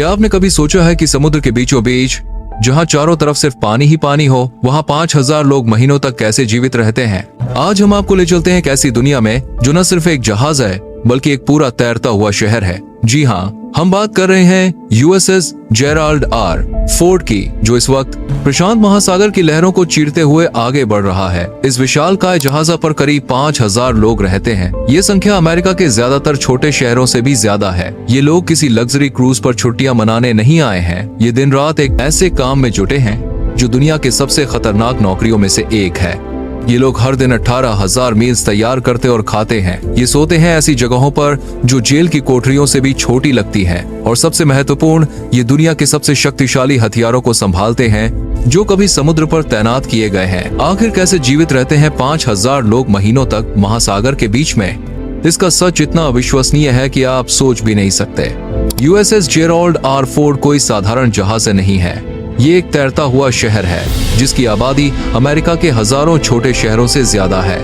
क्या आपने कभी सोचा है कि समुद्र के बीचों बीच, जहां चारों तरफ सिर्फ पानी ही पानी हो, वहां 5000 लोग महीनों तक कैसे जीवित रहते हैं? आज हम आपको ले चलते हैं एक ऐसी दुनिया में जो न सिर्फ एक जहाज है बल्कि एक पूरा तैरता हुआ शहर है। जी हाँ, हम बात कर रहे हैं यूएसएस जेराल्ड आर फोर्ड की, जो इस वक्त प्रशांत महासागर की लहरों को चीरते हुए आगे बढ़ रहा है। इस विशालकाय जहाज पर करीब 5000 लोग रहते हैं। ये संख्या अमेरिका के ज्यादातर छोटे शहरों से भी ज्यादा है। ये लोग किसी लग्जरी क्रूज पर छुट्टियां मनाने नहीं आए हैं। ये दिन रात एक ऐसे काम में जुटे हैं जो दुनिया के सबसे खतरनाक नौकरियों में से एक है। ये लोग हर दिन 18,000 मील्स तैयार करते और खाते हैं। ये सोते हैं ऐसी जगहों पर जो जेल की कोठरियों से भी छोटी लगती है। और सबसे महत्वपूर्ण, ये दुनिया के सबसे शक्तिशाली हथियारों को संभालते हैं जो कभी समुद्र पर तैनात किए गए हैं। आखिर कैसे जीवित रहते हैं 5000 लोग महीनों तक महासागर के बीच में? इसका सच इतना अविश्वसनीय है कि आप सोच भी नहीं सकते। यूएसएस जेराल्ड आर फोर्ड कोई साधारण जहाज नहीं है। ये एक तैरता हुआ शहर है जिसकी आबादी अमेरिका के हजारों छोटे शहरों से ज्यादा है।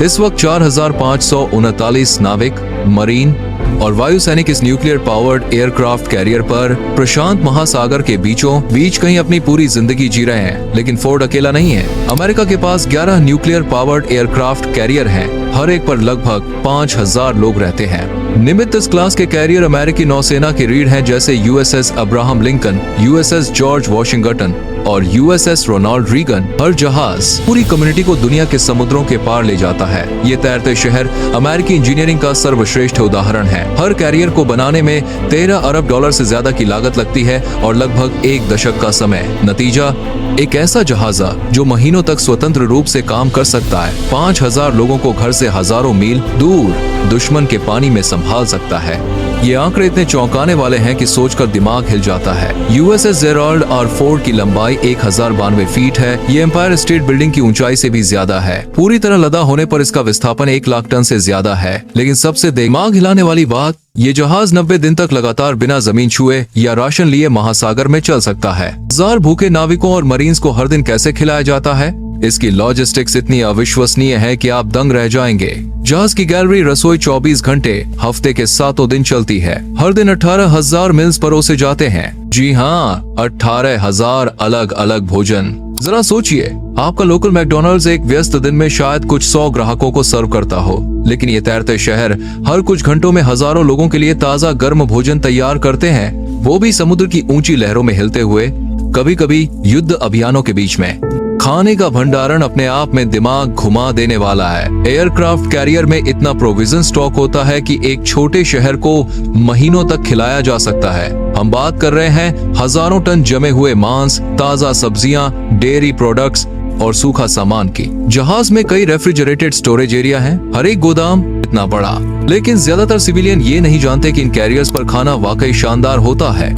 इस वक्त 4539 नाविक, मरीन और वायुसैनिक इस न्यूक्लियर पावर्ड एयरक्राफ्ट कैरियर पर प्रशांत महासागर के बीचों बीच कहीं अपनी पूरी जिंदगी जी रहे हैं। लेकिन फोर्ड अकेला नहीं है। अमेरिका के पास 11 न्यूक्लियर पावर्ड एयरक्राफ्ट कैरियर हैं। हर एक पर लगभग 5000 लोग रहते हैं। निमित्त इस क्लास के कैरियर अमेरिकी नौसेना की रीढ़ हैं, जैसे USS Abraham Lincoln, USS George Washington और यूएसएस रोनाल्ड रीगन। हर जहाज पूरी कम्युनिटी को दुनिया के समुद्रों के पार ले जाता है। ये तैरते शहर अमेरिकी इंजीनियरिंग का सर्वश्रेष्ठ उदाहरण है। हर कैरियर को बनाने में 13 अरब डॉलर से ज्यादा की लागत लगती है और लगभग 1 दशक का समय। नतीजा, एक ऐसा जहाज जो महीनों तक स्वतंत्र रूप से काम कर सकता है। 5000 लोगों को घर से हजारों मील दूर दुश्मन के पानी में संभाल सकता है। ये आंकड़े इतने चौंकाने वाले हैं कि सोचकर दिमाग हिल जाता है। यूएसएस जेराल्ड आर फोर्ड की लंबाई 1092 फीट है। ये एम्पायर स्टेट बिल्डिंग की ऊंचाई से भी ज्यादा है। पूरी तरह लदा होने पर इसका विस्थापन 1 लाख टन से ज्यादा है। लेकिन सबसे दिमाग हिलाने वाली बात, ये जहाज 90 दिन तक लगातार बिना जमीन छुए या राशन लिए महासागर में चल सकता है। 1000 भूखे नाविकों और मरीन्स को हर दिन कैसे खिलाया जाता है? इसकी लॉजिस्टिक्स इतनी अविश्वसनीय है कि आप दंग रह जाएंगे। जहाज की गैलरी रसोई 24 घंटे हफ्ते के 7 दिन चलती है। हर दिन 18,000 मील्स परोसे जाते हैं। जी हाँ, 18,000 अलग अलग भोजन। जरा सोचिए, आपका लोकल मैकडॉनल्ड्स एक व्यस्त दिन में शायद कुछ 100 ग्राहकों को सर्व करता हो, लेकिन ये तैरते शहर हर कुछ घंटों में हजारों लोगों के लिए ताजा गर्म भोजन तैयार करते हैं, वो भी समुद्र की ऊंची लहरों में हिलते हुए, कभी कभी युद्ध अभियानों के बीच में। खाने का भंडारण अपने आप में दिमाग घुमा देने वाला है। एयरक्राफ्ट कैरियर में इतना प्रोविजन स्टॉक होता है कि एक छोटे शहर को महीनों तक खिलाया जा सकता है। हम बात कर रहे हैं हजारों टन जमे हुए मांस, ताजा सब्जियां, डेयरी प्रोडक्ट्स और सूखा सामान की। जहाज में कई रेफ्रिजरेटेड स्टोरेज एरिया हैं, हर एक गोदाम इतना बड़ा। लेकिन ज्यादातर सिविलियन ये नहीं जानते कि इन कैरियर्स पर खाना वाकई शानदार होता है।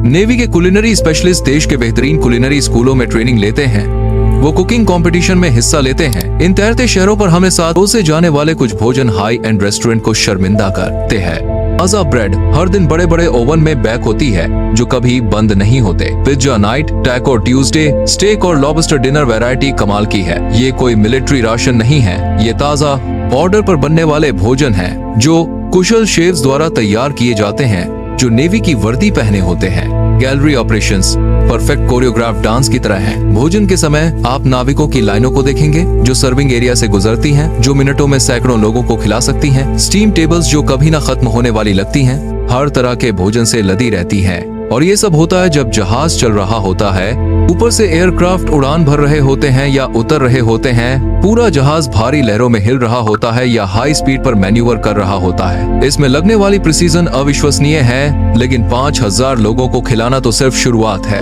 नेवी के कुलिनरी स्पेशलिस्ट देश के बेहतरीन कुलिनरी स्कूलों में ट्रेनिंग लेते हैं। वो कुकिंग कंपटीशन में हिस्सा लेते हैं। इन तैरते शहरों पर हमें साथ परोसे जाने वाले कुछ भोजन हाई एंड रेस्टोरेंट को शर्मिंदा करते हैं। ताजा ब्रेड हर दिन बड़े बड़े ओवन में बेक होती है जो कभी बंद नहीं होते। Pizza night, taco Tuesday, steak और लॉबस्टर डिनर वैरायटी कमाल की है। ये कोई मिलिट्री राशन नहीं है, ये ताजा ऑर्डर पर बनने वाले भोजन हैं जो कुशल शेफ्स द्वारा तैयार किए जाते हैं जो नेवी की वर्दी पहने होते हैं। Gallery operations perfect choreograph dance की तरह है। भोजन के समय आप नाविकों की लाइनों को देखेंगे जो सर्विंग एरिया से गुजरती हैं, जो मिनटों में सैकड़ों लोगों को खिला सकती हैं। स्टीम टेबल्स जो कभी ना खत्म होने वाली लगती हैं, हर तरह के भोजन से लदी रहती हैं। और ये सब होता है जब जहाज चल रहा होता है। ऊपर से एयरक्राफ्ट उड़ान भर रहे होते हैं या उतर रहे होते हैं। पूरा जहाज भारी लहरों में हिल रहा होता है या हाई स्पीड पर मैन्यूवर कर रहा होता है। इसमें लगने वाली प्रिसीजन अविश्वसनीय है। लेकिन 5000 लोगों को खिलाना तो सिर्फ शुरुआत है।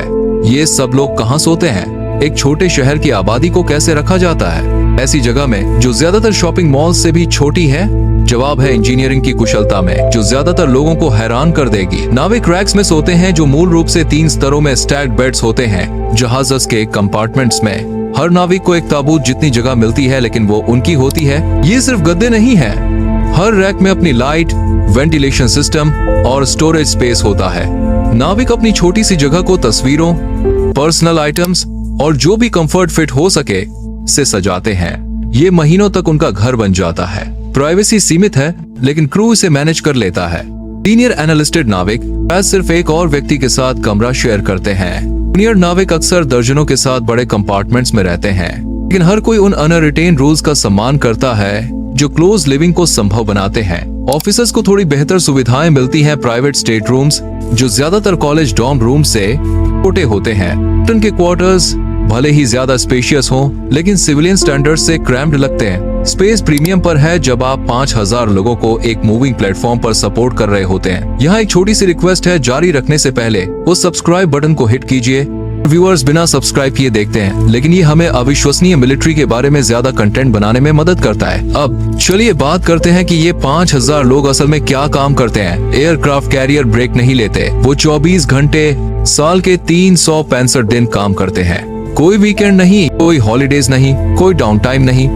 ये सब लोग कहाँ सोते हैं? एक छोटे शहर की आबादी को कैसे रखा जाता है ऐसी जगह में जो ज्यादातर शॉपिंग मॉल से भी छोटी है? जवाब है इंजीनियरिंग की कुशलता में, जो ज्यादातर लोगों को हैरान कर देगी। नाविक रैक्स में सोते हैं जो मूल रूप से 3 स्तरों में स्टैक्ड बेड्स होते हैं। जहाज के कंपार्टमेंट्स में हर नाविक को एक ताबूत जितनी जगह मिलती है, लेकिन वो उनकी होती है। ये सिर्फ गद्दे नहीं है, हर रैक में अपनी लाइट, वेंटिलेशन सिस्टम और स्टोरेज स्पेस होता है। नाविक अपनी छोटी सी जगह को तस्वीरों, पर्सनल आइटम्स और जो भी कंफर्ट फिट हो सके से सजाते हैं। ये महीनों तक उनका घर बन जाता है। प्राइवेसी सीमित है, लेकिन क्रू इसे मैनेज कर लेता है। सीनियर एनालिस्टेड नाविक सिर्फ एक और व्यक्ति के साथ कमरा शेयर करते हैं। जूनियर नाविक अक्सर दर्जनों के साथ बड़े कंपार्टमेंट्स में रहते हैं, लेकिन हर कोई उन अनरिटेन रूल्स का सम्मान करता है जो क्लोज लिविंग को संभव बनाते हैं। ऑफिसर्स को थोड़ी बेहतर सुविधाएं मिलती हैं, प्राइवेट स्टेट रूम्स जो ज्यादातर कॉलेज डॉर्म रूम से छोटे होते हैं। कैप्टन के क्वार्टर्स भले ही ज्यादा स्पेशियस हों, लेकिन सिविलियन स्टैंडर्ड से क्रैम्प्ड लगते हैं। स्पेस प्रीमियम पर है जब आप 5000 लोगों को एक मूविंग प्लेटफॉर्म पर सपोर्ट कर रहे होते हैं। यहाँ एक छोटी सी रिक्वेस्ट है, जारी रखने से पहले उस सब्सक्राइब बटन को हिट कीजिए। व्यूअर्स बिना सब्सक्राइब किए देखते हैं, लेकिन ये हमें अविश्वसनीय मिलिट्री के बारे में ज्यादा कंटेंट बनाने में mदद करता है। अब चलिए बात करते हैं कि ये 5000 लोग असल में क्या काम करते हैं। एयरक्राफ्ट कैरियर ब्रेक नहीं लेते, वो 24 घंटे साल के 365 दिन काम करते हैं। कोई वीकेंड नहीं, कोई हॉलीडेज नहीं, कोई डाउन टाइम नहीं।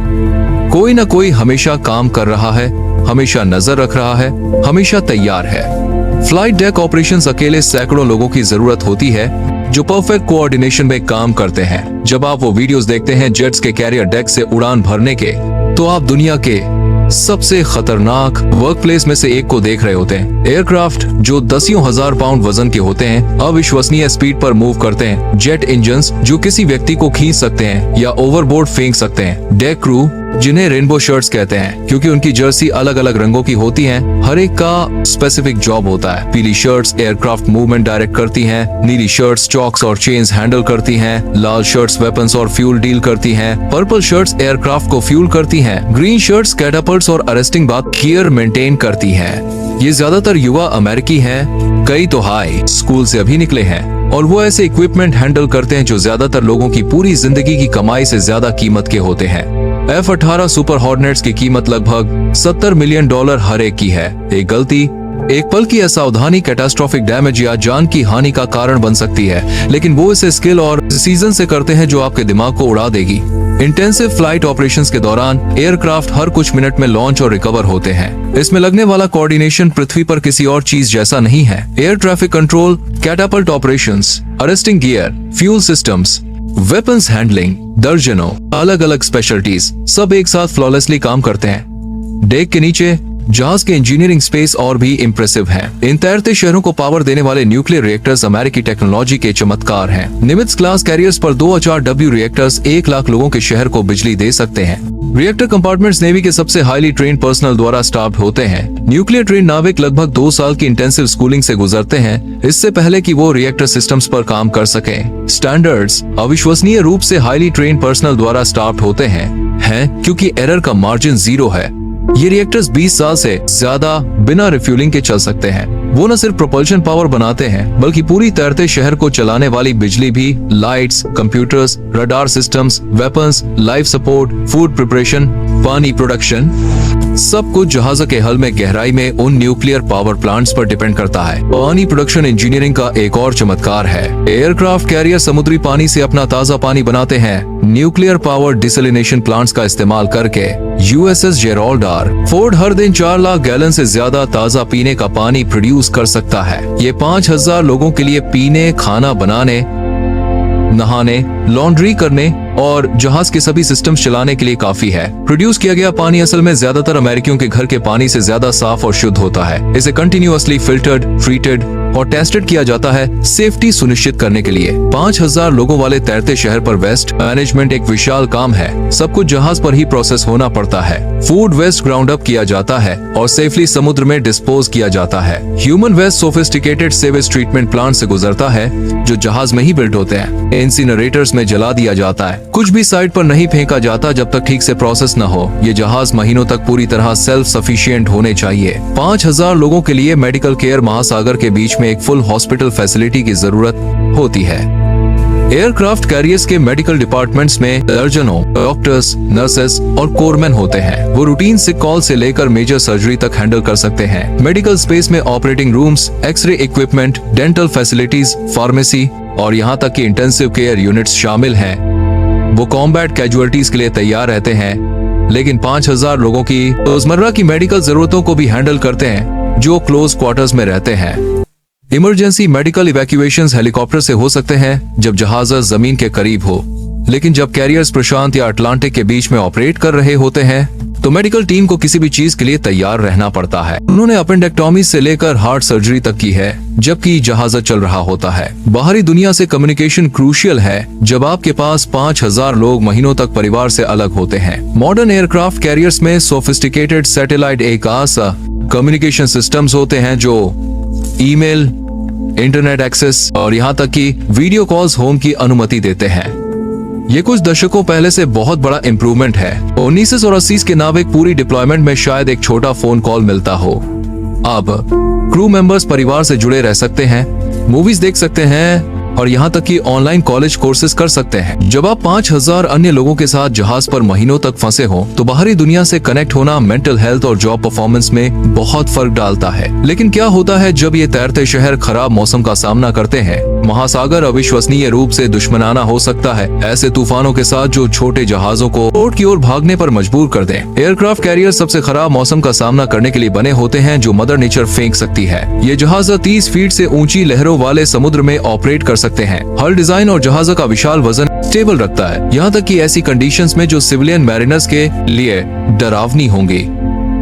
कोई ना कोई हमेशा काम कर रहा है, हमेशा नजर रख रहा है, हमेशा तैयार है। फ्लाइट डेक ऑपरेशंस अकेले सैकड़ों लोगों की जरूरत होती है जो परफेक्ट कोऑर्डिनेशन में काम करते हैं। जब आप वो वीडियोस देखते हैं जेट्स के कैरियर डेक से उड़ान भरने के, तो आप दुनिया के सबसे खतरनाक वर्कप्लेस में से एक को देख रहे होते हैं। एयरक्राफ्ट जो दसियों हजार पाउंड वजन के होते हैं, अविश्वसनीय स्पीड पर मूव करते हैं। जेट इंजन्स जो किसी व्यक्ति को खींच सकते हैं या ओवरबोर्ड फेंक सकते हैं। डेक क्रू जिन्हें रेनबो शर्ट्स कहते हैं क्योंकि उनकी जर्सी अलग अलग रंगों की होती हैं। हर एक का स्पेसिफिक जॉब होता है। पीली शर्ट्स एयरक्राफ्ट मूवमेंट डायरेक्ट करती हैं, नीली शर्ट्स चॉक्स और चेन्स हैंडल करती हैं, लाल शर्ट्स वेपन्स और फ्यूल डील करती हैं, पर्पल शर्ट्स एयरक्राफ्ट को फ्यूल करती हैं, ग्रीन शर्ट्स कैटापल्ट्स और अरेस्टिंग बाद गियर मेंटेन करती हैं। ये ज्यादातर युवा अमेरिकी हैं, कई तो हाई स्कूल से अभी निकले हैं, और वो ऐसे इक्विपमेंट हैंडल करते हैं जो ज्यादातर लोगों की पूरी जिंदगी की कमाई से ज्यादा कीमत के होते हैं। F-18 सुपर हॉर्नेट्स की कीमत लगभग $70 मिलियन हर एक की है। एक गलती, एक पल की असावधानी कैटास्ट्रोफिक डैमेज या जान की हानि का कारण बन सकती है, लेकिन वो इसे स्किल और सीजन से करते हैं जो आपके दिमाग को उड़ा देगी। इंटेंसिव फ्लाइट ऑपरेशंस के दौरान एयरक्राफ्ट हर कुछ मिनट में लॉन्च और रिकवर होते हैं। इसमें लगने वाला कोऑर्डिनेशन पृथ्वी पर किसी और चीज जैसा नहीं है। Air traffic control, Catapult operations, arresting gear, fuel systems, weapons handling, दर्जनों अलग अलग स्पेशलिटीज सब एक साथ फ्लॉलेसली काम करते हैं। डेक के नीचे जहाज के इंजीनियरिंग स्पेस और भी इम्प्रेसिव है। इन तैरते शहरों को पावर देने वाले न्यूक्लियर रिएक्टर्स अमेरिकी टेक्नोलॉजी के चमत्कार हैं। निमित्ज क्लास कैरियर्स पर 2000W रिएक्टर्स 1 लाख लोगों के शहर को बिजली दे सकते हैं। रिएक्टर कंपार्टमेंट्स नेवी के सबसे हाईली ट्रेन पर्सनल द्वारा स्टाफ होते हैं। न्यूक्लियर ट्रेन नाविक लगभग 2 साल की इंटेंसिव स्कूलिंग से गुजरते हैं, इससे पहले कि वो रिएक्टर सिस्टम्स पर काम कर सकें। स्टैंडर्ड्स अविश्वसनीय रूप से हाईली ट्रेन पर्सनल द्वारा स्टाफ होते हैं क्योंकि एरर का मार्जिन 0 है। ये रिएक्टर्स 20 साल से ज्यादा बिना रिफ्यूलिंग के चल सकते हैं। वो न सिर्फ प्रोपल्शन पावर बनाते हैं, बल्कि पूरी तैरते शहर को चलाने वाली बिजली भी, lights, computers, radar systems, weapons, life support, food preparation, पानी प्रोडक्शन, सब कुछ जहाज के हल में गहराई में उन न्यूक्लियर पावर प्लांट्स पर डिपेंड करता है। पानी प्रोडक्शन इंजीनियरिंग का एक और चमत्कार है। एयरक्राफ्ट कैरियर समुद्री पानी से अपना ताजा पानी बनाते हैं। न्यूक्लियर पावर डिसलिनेशन प्लांट्स का इस्तेमाल करके USS जेरोल्ड आर फोर्ड हर दिन 4 लाख गैलन से ज्यादा ताजा पीने का पानी प्रोड्यूस कर सकता है। ये 5000 लोगों के लिए पीने, खाना बनाने, नहाने, लॉन्ड्री करने और जहाज के सभी सिस्टम्स चलाने के लिए काफी है। प्रोड्यूस किया गया पानी असल में ज्यादातर अमेरिकियों के घर के पानी से ज्यादा साफ और शुद्ध होता है। इसे कंटिन्यूअसली फिल्टर्ड, ट्रीटेड और टेस्टेड किया जाता है सेफ्टी सुनिश्चित करने के लिए। 5000 लोगों वाले तैरते शहर पर वेस्ट मैनेजमेंट एक विशाल काम है। सब कुछ जहाज पर ही प्रोसेस होना पड़ता है। फूड वेस्ट ग्राउंड अप किया जाता है और सेफली समुद्र में डिस्पोज किया जाता है। Human waste sophisticated sewage treatment plant से गुजरता है जो जहाज में ही बिल्ड होते हैं। इंसिनरेटर्स में जला दिया जाता है। कुछ भी साइड पर नहीं फेंका जाता जब तक ठीक से प्रोसेस न हो। ये जहाज महीनों तक पूरी तरह सेल्फ सफिशिएंट होने चाहिए। 5000 लोगों के लिए मेडिकल केयर महासागर के बीच में एक फुल हॉस्पिटल फैसिलिटी की जरूरत होती है। एयरक्राफ्ट कैरियर्स के मेडिकल डिपार्टमेंट्स में दर्जनों डॉक्टर्स, नर्सेस और कोरमैन होते हैं। वो रूटीन सिक कॉल से लेकर मेजर सर्जरी तक हैंडल कर सकते हैं। मेडिकल स्पेस में operating rooms, X ray equipment, dental facilities, pharmacy और यहाँ तक कि इंटेंसिव केयर यूनिट्स शामिल हैं। वो कॉम्बैट कैजुअलिटीज के लिए तैयार रहते हैं, लेकिन 5000 लोगों की रोजमर्रा की मेडिकल जरूरतों को भी हैंडल करते हैं जो क्लोज क्वार्टर्स में रहते हैं। इमरजेंसी मेडिकल इवैक्यूएशंस हेलीकॉप्टर से हो सकते हैं जब जहाज जमीन के करीब हो, लेकिन जब कैरियर्स प्रशांत या अटलांटिक के बीच में ऑपरेट कर रहे होते हैं तो मेडिकल टीम को किसी भी चीज के लिए तैयार रहना पड़ता है। उन्होंने अपेंडेक्टोमी से लेकर हार्ट सर्जरी तक की है, जबकि जहाज चल रहा होता है। बाहरी दुनिया से कम्युनिकेशन क्रूशियल है जब आपके पास 5000 लोग महीनों तक परिवार से अलग होते हैं। मॉडर्न एयरक्राफ्ट कैरियर्स में सोफिस्टिकेटेड सैटेलाइट एकास कम्युनिकेशन सिस्टम्स होते हैं जो ईमेल, इंटरनेट एक्सेस और यहाँ तक कि वीडियो कॉल्स होम की अनुमति देते हैं। ये कुछ दशकों पहले से बहुत बड़ा इम्प्रूवमेंट है। 1980 के नाविक पूरी डिप्लॉयमेंट में शायद एक छोटा फोन कॉल मिलता हो। अब क्रू मेंबर्स परिवार से जुड़े रह सकते हैं, मूवीज देख सकते हैं और यहाँ तक कि ऑनलाइन कॉलेज कोर्सेज कर सकते हैं। जब आप 5000 अन्य लोगों के साथ जहाज पर महीनों तक फंसे हो तो बाहरी दुनिया से कनेक्ट होना मेंटल हेल्थ और जॉब परफॉर्मेंस में बहुत फर्क डालता है। लेकिन क्या होता है जब ये तैरते शहर खराब मौसम का सामना करते हैं? महासागर अविश्वसनीय रूप से दुश्मनाना हो सकता है, ऐसे तूफानों के साथ जो छोटे जहाजों को पोर्ट की ओर भागने पर मजबूर कर दें। एयरक्राफ्ट कैरियर सबसे खराब मौसम का सामना करने के लिए बने होते हैं जो मदर नेचर फेंक सकती है। ये जहाज 30 फीट से ऊंची लहरों वाले समुद्र में ऑपरेट कर सकते हैं। हल डिजाइन और जहाज का विशाल वजन स्टेबल रखता है, यहाँ तक कि ऐसी कंडीशंस में जो सिविलियन मैरिनर्स के लिए डरावनी होंगी।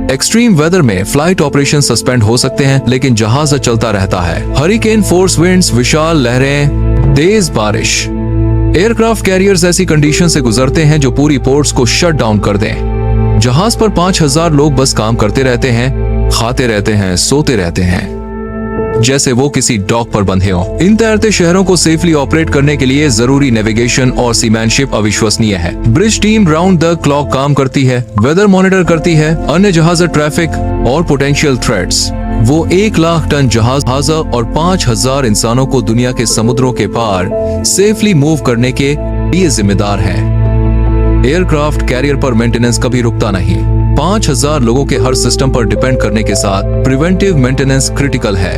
एक्सट्रीम वेदर में फ्लाइट ऑपरेशन सस्पेंड हो सकते हैं, लेकिन जहाज चलता रहता है। हरिकेन फोर्स विंड्स, विशाल लहरें, तेज बारिश। एयरक्राफ्ट कैरियर्स ऐसी कंडीशन से गुजरते हैं जो पूरी पोर्ट्स को शट डाउन कर दें। जहाज पर 5000 लोग बस काम करते रहते हैं, खाते रहते हैं, सोते रहते हैं, जैसे वो किसी डॉक पर बंधे हों। इन तैरते शहरों को सेफली ऑपरेट करने के लिए जरूरी नेविगेशन और सीमैनशिप अविश्वसनीय है। Bridge team round the clock काम करती है, वेदर मॉनिटर करती है, अन्य जहाज, ट्रैफिक और पोटेंशियल थ्रेट्स। वो 1 लाख टन जहाज और 5000 इंसानों को दुनिया के समुद्रों के पार सेफली मूव करने के लिए जिम्मेदार है। एयरक्राफ्ट कैरियर पर मेंटेनेंस कभी रुकता नहीं। 5000 लोगों के हर सिस्टम पर डिपेंड करने के साथ प्रिवेंटिव मेंटेनेंस क्रिटिकल है।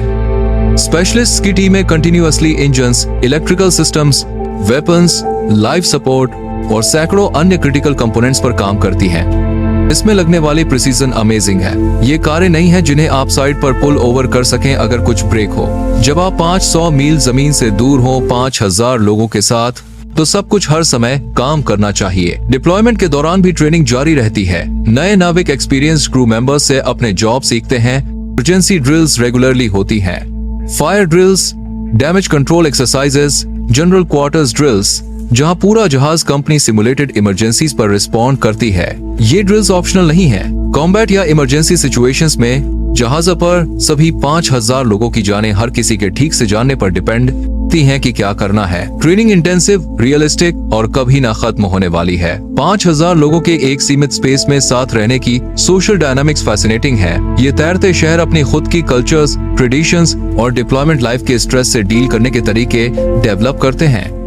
स्पेशलिस्ट की टीमें continuously engines, electrical systems, weapons, life support और सैकड़ों अन्य क्रिटिकल कंपोनेंट्स पर काम करती हैं। इसमें लगने वाली प्रिसीजन अमेजिंग है। ये कारें नहीं हैं जिन्हें आप साइड पर पुल ओवर कर सकें अगर कुछ ब्रेक हो। जब आप 500 मील जमीन से दूर हो 5000 लोगों के साथ, तो सब कुछ हर समय काम करना चाहिए। डिप्लॉयमेंट के दौरान भी ट्रेनिंग जारी रहती है। नए नाविक एक्सपीरियंस्ड क्रू मेंबर्स से अपने जॉब सीखते हैं। इमरजेंसी ड्रिल्स रेगुलरली होती हैं। Fire drills, damage control exercises, general quarters drills, जहां पूरा जहाज कंपनी सिमुलेटेड इमरजेंसीज पर रिस्पॉन्ड करती है। ये ड्रिल्स ऑप्शनल नहीं है। कॉम्बैट या इमरजेंसी सिचुएशंस में जहाज पर सभी 5000 लोगों की जानें हर किसी के ठीक से जानने पर डिपेंड हैं कि क्या करना है। ट्रेनिंग इंटेंसिव, रियलिस्टिक और कभी ना खत्म होने वाली है। 5000 लोगों के एक सीमित स्पेस में साथ रहने की सोशल डायनामिक्स फैसिनेटिंग है। ये तैरते शहर अपनी खुद की कल्चर्स, ट्रेडिशंस और डिप्लॉयमेंट लाइफ के स्ट्रेस से डील करने के तरीके डेवलप करते हैं।